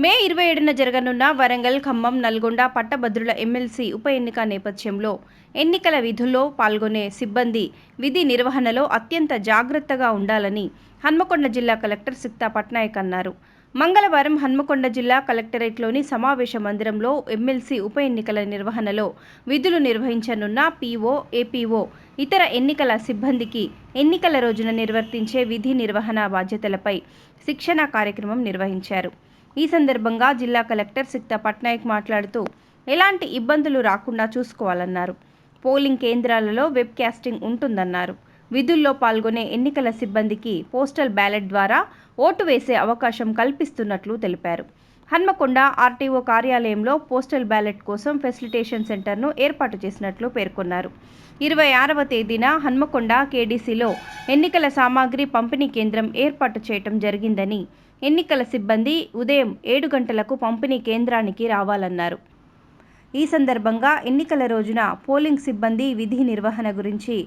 మే 27న జరగనున్న వరంగల్, ఖమ్మం, నల్గొండ పట్టభద్రుల ఎమ్మెల్సీ ఉప ఎన్నిక నేపథ్యంలో ఎన్నికల విధుల్లో పాల్గొనే సిబ్బంది విధి నిర్వహణలో అత్యంత జాగ్రత్తగా ఉండాలని హన్మకొండ జిల్లా కలెక్టర్ సిక్తా పట్నాయక్ అన్నారు. మంగళవారం హన్మకొండ జిల్లా కలెక్టరేట్లోని సమావేశ మందిరంలో ఎమ్మెల్సీ ఉప ఎన్నికల నిర్వహణలో విధులు నిర్వహించనున్న పీఓ, ఏపీఓ, ఇతర ఎన్నికల సిబ్బందికి ఎన్నికల రోజున నిర్వర్తించే విధి నిర్వహణ బాధ్యతలపై శిక్షణా కార్యక్రమం నిర్వహించారు. ఈ సందర్భంగా జిల్లా కలెక్టర్ సిక్తా పట్నాయక్ మాట్లాడుతూ ఎలాంటి ఇబ్బందులు రాకుండా చూసుకోవాలన్నారు. పోలింగ్ కేంద్రాలలో వెబ్ కాస్టింగ్ ఉంటుందన్నారు. విధుల్లో పాల్గొనే ఎన్నికల సిబ్బందికి పోస్టల్ బ్యాలెట్ ద్వారా ఓటు వేసే అవకాశం కల్పిస్తున్నట్లు తెలిపారు. హన్మకొండ ఆర్టీఓ కార్యాలయంలో పోస్టల్ బ్యాలెట్ కోసం ఫెసిలిటేషన్ సెంటర్ను ఏర్పాటు చేసినట్లు పేర్కొన్నారు. 26వ తేదీన హన్మకొండ కేడీసీలో ఎన్నికల సామాగ్రి పంపిణీ కేంద్రం ఏర్పాటు చేయటం జరిగిందని, ఎన్నికల సిబ్బంది ఉదయం 7 గంటలకు పంపిణీ కేంద్రానికి రావాలన్నారు. ఈ సందర్భంగా ఎన్నికల రోజున పోలింగ్ సిబ్బంది విధి నిర్వహణ గురించి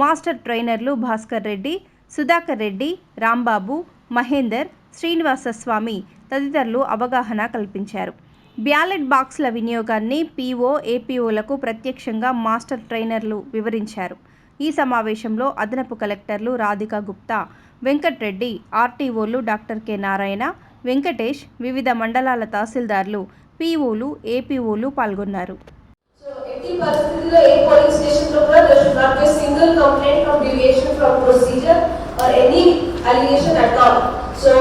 మాస్టర్ ట్రైనర్లు భాస్కర్ రెడ్డి, సుధాకర్ రెడ్డి, రాంబాబు, మహేందర్, శ్రీనివాసస్వామి తదితరులు అవగాహన కల్పించారు. బ్యాలెట్ బాక్సుల వినియోగాన్ని పీఓ, ఏపీఓలకు ప్రత్యక్షంగా మాస్టర్ ట్రైనర్లు వివరించారు. ఈ సమావేశంలో అదనపు కలెక్టర్లు రాధికా గుప్తా, వెంకట్రెడ్డి, ఆర్టీఓలు డాక్టర్ కె నారాయణ, వెంకటేష్, వివిధ మండలాల తహసీల్దార్లు, పీఓలు, ఏపీఓలు పాల్గొన్నారు. సో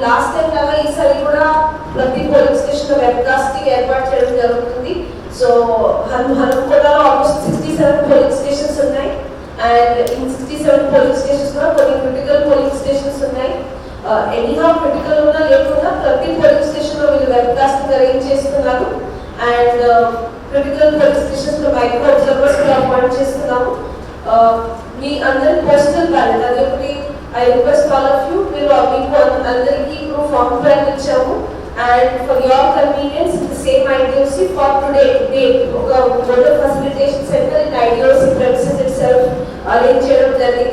లాస్ట్ టైం లాగా ఈసారి కూడా ప్రతి పోలింగ్ స్టేషన్ లో వెబ్ కాస్టింగ్ ఏర్పాటు చేయడం జరుగుతుంది. సో హన్మకొండలో ఆల్మోస్ట్ 67 పోలింగ్ స్టేషన్స్ ఉన్నాయి. అండ్ ఈ 67 పోలింగ్ స్టేషన్స్ లో కొన్ని క్రిటికల్ పోలింగ్ స్టేషన్స్ ఉన్నాయి. ఎనీహౌ క్రిటికల్ ఉన్నా లేకుండా ప్రతి పోలింగ్ స్టేషన్ లో వీళ్ళు వెబ్ కాస్టింగ్ అరేంజ్ చేస్తున్నారు. అండ్ క్రిటికల్ పోలింగ్ స్టేషన్స్ లో మైక్రో అబ్జర్వర్స్ కూడా అపాయింట్ చేస్తున్నాము. మీ అందరి పోస్టల్ బ్యాలెట్ అదొకటి I request all of you, మీరు మీకు అందరికీ ఇప్పుడు ఫామ్ ప్లాన్ ఇచ్చాము. And for your convenience the same IDOC for today ఒక voter facilitation centre in IDOC premises itself arrange చేయడం జరిగింది.